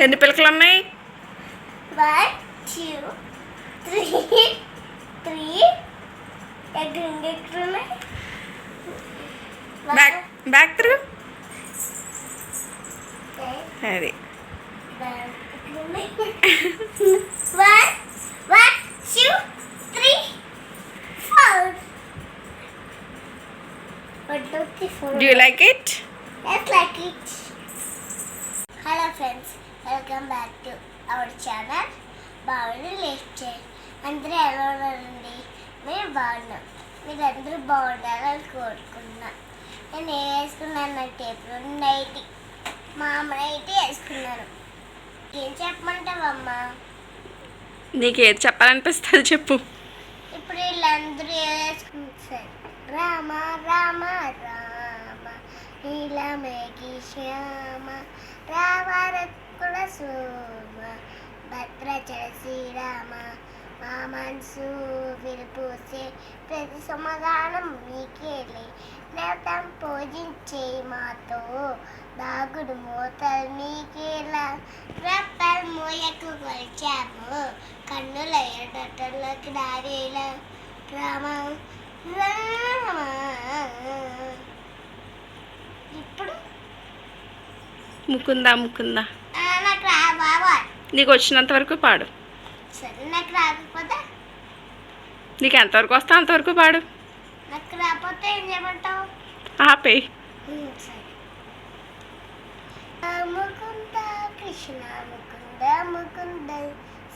ఎన్ని పిలకలు ఉన్నాయి? 1 2 3 3 ఎక్కడ బ్యాక్ బ్యాక్ తిరుగు. అది 1 2 3 4. Do you like it? Yes, like it. Hello friends, welcome back to our channel. బాగుంది లేచే అందరూ ఎలా ఉన్నారండి? మీరు బాగున్నాం. మీరందరూ బాగుండాలని కోరుకున్నా. నేను ఏం వేసుకున్నానంటే ఇప్పుడు నైటీ, మా అమ్మ నైటీ వేసుకున్నాను. ఏం చెప్పమంటావమ్మా? నీకు ఏది చెప్పాలనిపిస్తుంది చెప్పు. ఇప్పుడు వీళ్ళందరూ ఏం వేసుకుంటారు? రామ రామ రామ నీలమేఘి శ్యామ రామ రకుల సోమ భద్రాచల శ్రీరామ మా మనసు విరిపూసే ప్రతి సమాధానం నీకేలే నేతం పూజించే మాతో దాగుడు మూతలు నీకేలా రెప్పలు మూయకు కొలిచాము కన్నుల ఎడటల్లోకి దారేలా రామ రామ. ఇప్పుడు ముకుందా ముకుందా నాకు రా బాబా. నీకు వచ్చినంత వరకు పాడు. సరే నాకు రాకపోతే? నీకు ఎంతవరకు వస్తా అంతవరకు పాడు. నాకు రాకపోతే ఏం చేయమంటావు? ఆపే. సరే. ముకుంద కృష్ణ ముకుంద ముకుంద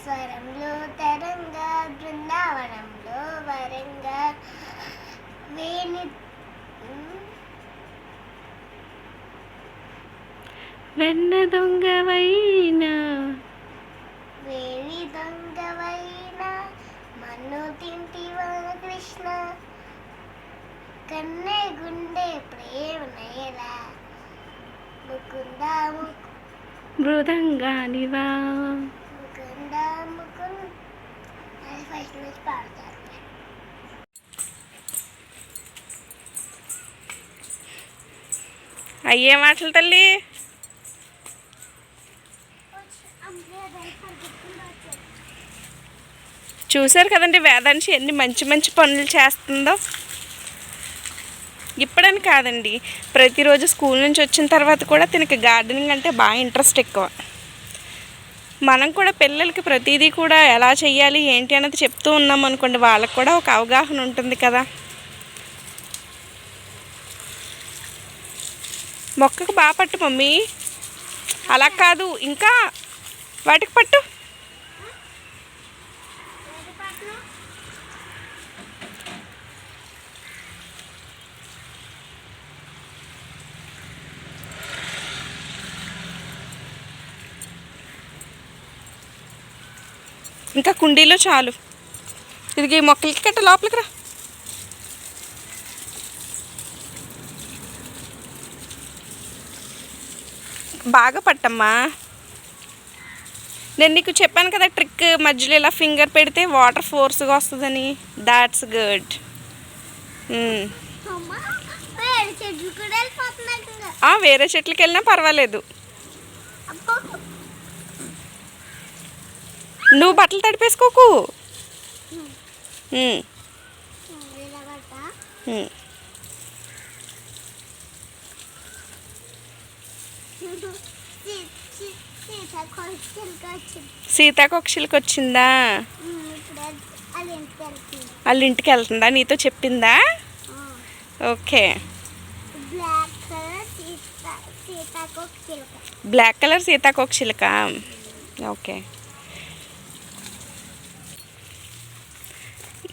స్వరంలో తరంగా బృందావనంలో వరంగా వేణి వెన్న దొంగవైనా వేణి దొంగవైనా మన్ను తింటివన కృష్ణ కన్నే గుండె ప్రేమ నేలా ముకుంద మృదంగానివా ముకుంద ముకుంద అది ఫస్ట్ నుంచి పాడతారు. అయ్యే మాటలు తల్లి. చూశారు కదండి వేదాంశి ఎన్ని మంచి మంచి పనులు చేస్తుందో. ఇప్పుడని కాదండి, ప్రతిరోజు స్కూల్ నుంచి వచ్చిన తర్వాత కూడా తనకి గార్డెనింగ్ అంటే బాగా ఇంట్రెస్ట్ ఎక్కువ. మనం కూడా పిల్లలకి ప్రతిదీ కూడా ఎలా చెయ్యాలి ఏంటి అన్నది చెప్తూ ఉన్నాం అనుకోండి, వాళ్ళకి కూడా ఒక అవగాహన ఉంటుంది కదా. మొక్కకు బాగా పట్టు మమ్మీ. అలా కాదు, ఇంకా వాటికి పట్టు. ఇంకా కుండీలో చాలు. ఇది ఈ మొక్కలకి కట్ట లోపలికి రా. బాగా పట్టమ్మా. నేను నీకు చెప్పాను కదా ట్రిక్, మధ్యలో ఇలా ఫింగర్ పెడితే వాటర్ ఫోర్స్గా వస్తుందని. That's good. వేరే చెట్లకి వెళ్ళినా పర్వాలేదు. నువ్వు బట్టలు తడిపేసుకోకు. సీతాకోక్షిలకి వచ్చిందా? వాళ్ళ ఇంటికి వెళ్తుందా? నీతో చెప్పిందా? ఓకే. బ్లాక్ కలర్ సీతాకోక్షిలక. ఓకే.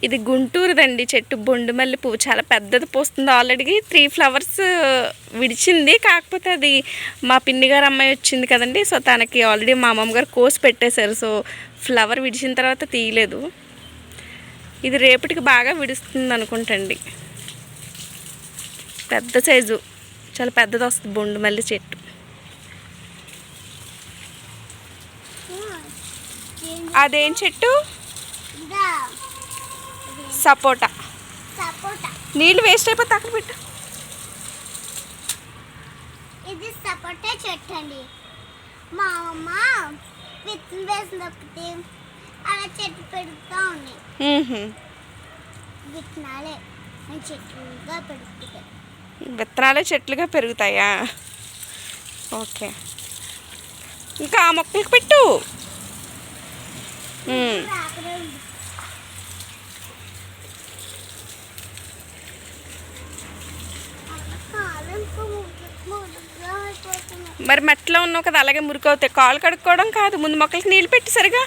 ఇది గుంటూరుదండి చెట్టు, బొండుమల్లి పువ్వు చాలా పెద్దది పూస్తుంది. ఆల్రెడీ 3 ఫ్లవర్స్ విడిచింది. కాకపోతే అది మా పిన్ని గారు అమ్మాయి వచ్చింది కదండి, సో తనకి ఆల్రెడీ మా అమ్మమ్మ గారు కోసి పెట్టేశారు. సో ఫ్లవర్ విడిచిన తర్వాత తీయలేదు. ఇది రేపటికి బాగా విడుస్తుంది అనుకుంటండి. పెద్ద సైజు, చాలా పెద్దది వస్తుంది బొండుమల్లి చెట్టు. అదేం చెట్టు? సపోటా. నీళ్ళు వేస్ట్ అయిపోతే అక్కడ పెట్టు. ఇది సపోటా చెట్టు అండి. మా అమ్మ విత్తనం వేసినప్పుడు అలా చెట్టు పెడుతూ ఉన్నాయి. విత్తనాలే చెట్లుగా పెడుతుంది. విత్తనాలే చెట్లుగా పెరుగుతాయా? ఓకే, ఇంకా ఆ మొక్కలకు పెట్టు. మరి మట్టిలో ఉన్నావు కదా, అలాగే మురికవుతాయి. కాలు కడుక్కోవడం కాదు, ముందు మొక్కలకి నీళ్ళు పెట్టి సరిగా.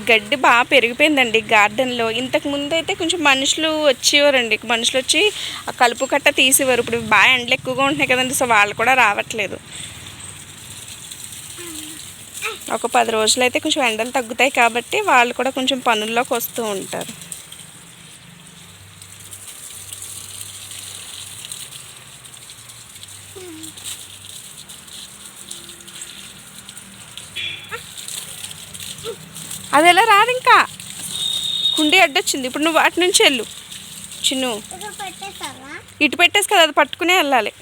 గడ్డి బాగా పెరిగిపోయిందండి గార్డెన్లో. ఇంతకు ముందు అయితే కొంచెం మనుషులు వచ్చేవారండి, మనుషులు వచ్చి ఆ కలుపు కట్ట తీసేవారు. ఇప్పుడు బాగా ఎండలు ఎక్కువగా ఉంటున్నాయి కదండి, సో వాళ్ళు కూడా రావట్లేదు. ఒక 10 రోజులు అయితే కొంచెం ఎండలు తగ్గుతాయి కాబట్టి వాళ్ళు కూడా కొంచెం పనుల్లోకి వస్తూ ఉంటారు. అది ఎలా రాదు, ఇంకా కుండీ అడ్డొచ్చింది. ఇప్పుడు నువ్వు అటు నుంచి వెళ్ళు చిన్ను. ఇటు పెట్టేసి కదా, అది పట్టుకునే వెళ్ళాలి.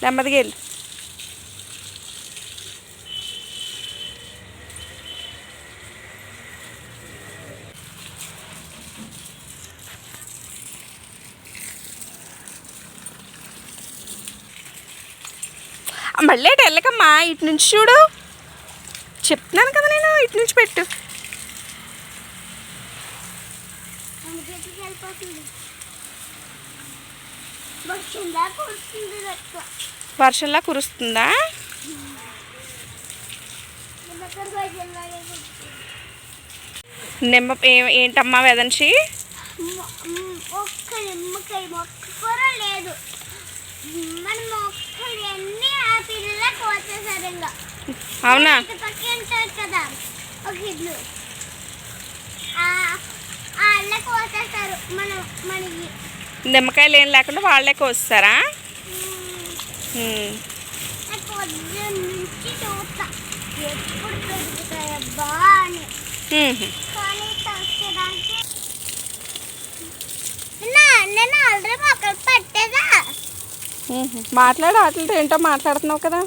నెమ్మదిగా వెళ్ళు. మళ్ళీ అటు వెళ్ళకమ్మా, ఇటు నుంచి చూడు. చెప్తున్నాను కదా నేను, ఇటు నుంచి పెట్టు. వర్షంలా కురుస్తుందా? నిమ్మ ఏంటమ్మా వెదన్షి? ఒక్క నిమ్మకాయ మొక్క కూడా లేదు. మన మొక్కలు అన్నీ ఆ పిల్లలే కోసేసారు. ఇంకా అవునా? పక్కన ఉంటారు కదా ఒక ఇల్లు, వాళ్ళే కోసేస్తారు. మనకి నిమ్మకాయలు ఏం లేకుండా వాళ్ళే కోస్తారా? పొద్దున్న నుంచి చూస్తా ఎప్పుడు పెరుగుతాయబ్బా అని. కానీ తగ్గడానికి నేను ఆల్రెడీ మొక్కలు పట్టేదా. మాట్లాడు, వాటితో ఏంటో మాట్లాడుతున్నావు కదా.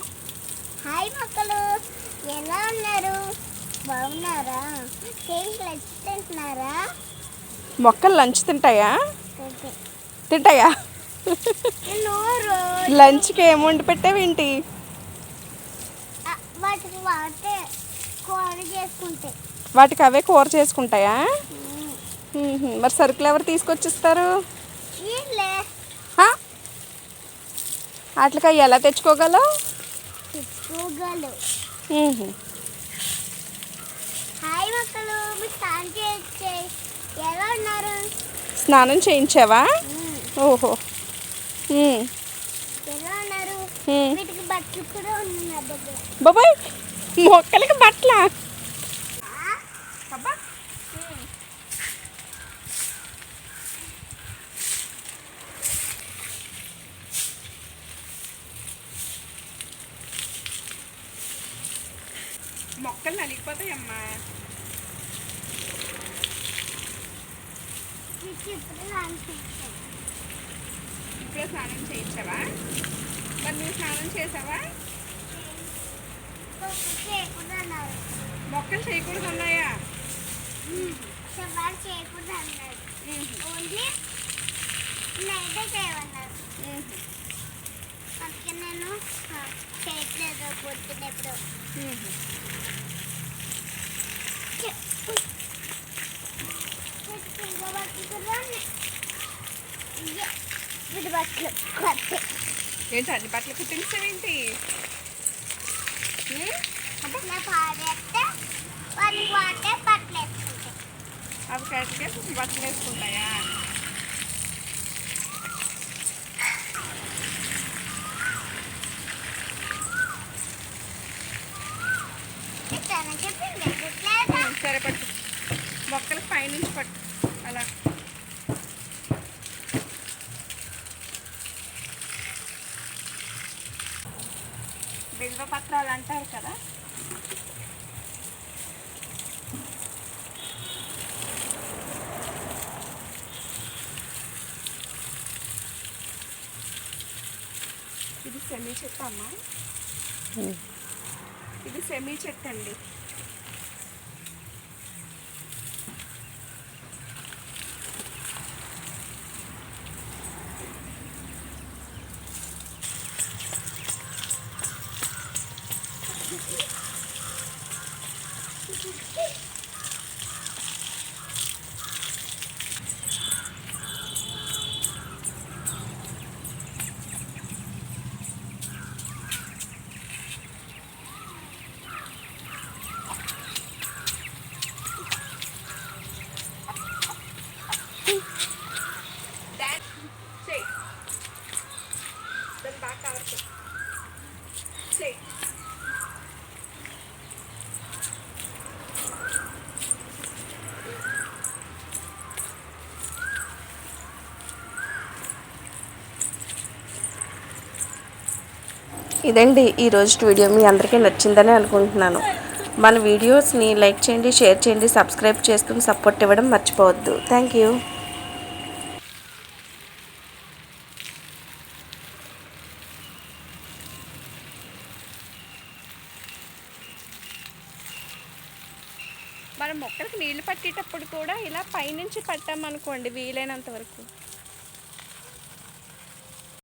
హాయ్ మొక్కలు, ఎలా ఉన్నారు? బాగున్నారా? లంచ్ తింటున్నారా? మొక్కలు లంచ్ తింటాయా? తింటాయా? లంచ్కి ఏం వండి పెట్టావేంటి? వాటికి వాటే కూర చేసుకుంటాయి. వాటికి అవే కూర చేసుకుంటాయా? మరి సరుకులు ఎవరు తీసుకొచ్చిస్తారు? వాటికి అవి ఎలా తెచ్చుకోగలవు? హాయ్ మొక్కలు, ఎలా ఉన్నారు? స్నానం చేయించావా? ఓహో, ఎలా ఉన్నారు? వీటికి బట్టలు కూడా ఉన్నాయి దగ్గర. బాబాయ్, మొక్కలకి బట్టలా? మొక్కలు నలిగిపోతాయమ్మా. ఇప్పుడే స్నానం చేయించావా? మరి నువ్వు స్నానం చేసావా? మొక్కలు చేయకూడదు అన్నాయా? చేయకూడదు అన్నారు. ఓన్లీ నైటే చేయమన్నారు. అందుకే నేను చేయట్లేదు పొద్దున్న ఎప్పుడు. ఏంటి అన్ని బట్టలు కుట్టించావేంటి? అవి కట్టికే బట్టలు వేసుకుంటాయా? సరే పట్టు. మొక్కలకు పైనుంచి పట్టు అలా. బిల్వ పత్రాలు అంటారు కదా, ఇది సెమీ చెట్టు అమ్మా. ఇది సెమీ చెట్టు అండి. బాగా కవర్ చేయి. ఇదండి ఈరోజు వీడియో. మీ అందరికీ నచ్చిందని అనుకుంటున్నాను. మన వీడియోస్ని లైక్ చేయండి, షేర్ చేయండి, సబ్స్క్రైబ్ చేసుకుని సపోర్ట్ ఇవ్వడం మర్చిపోవద్దు. Thank you. మనం మొక్కలకు నీళ్లు పట్టేటప్పుడు కూడా ఇలా పైనుంచి పట్టామనుకోండి వీలైనంత వరకు.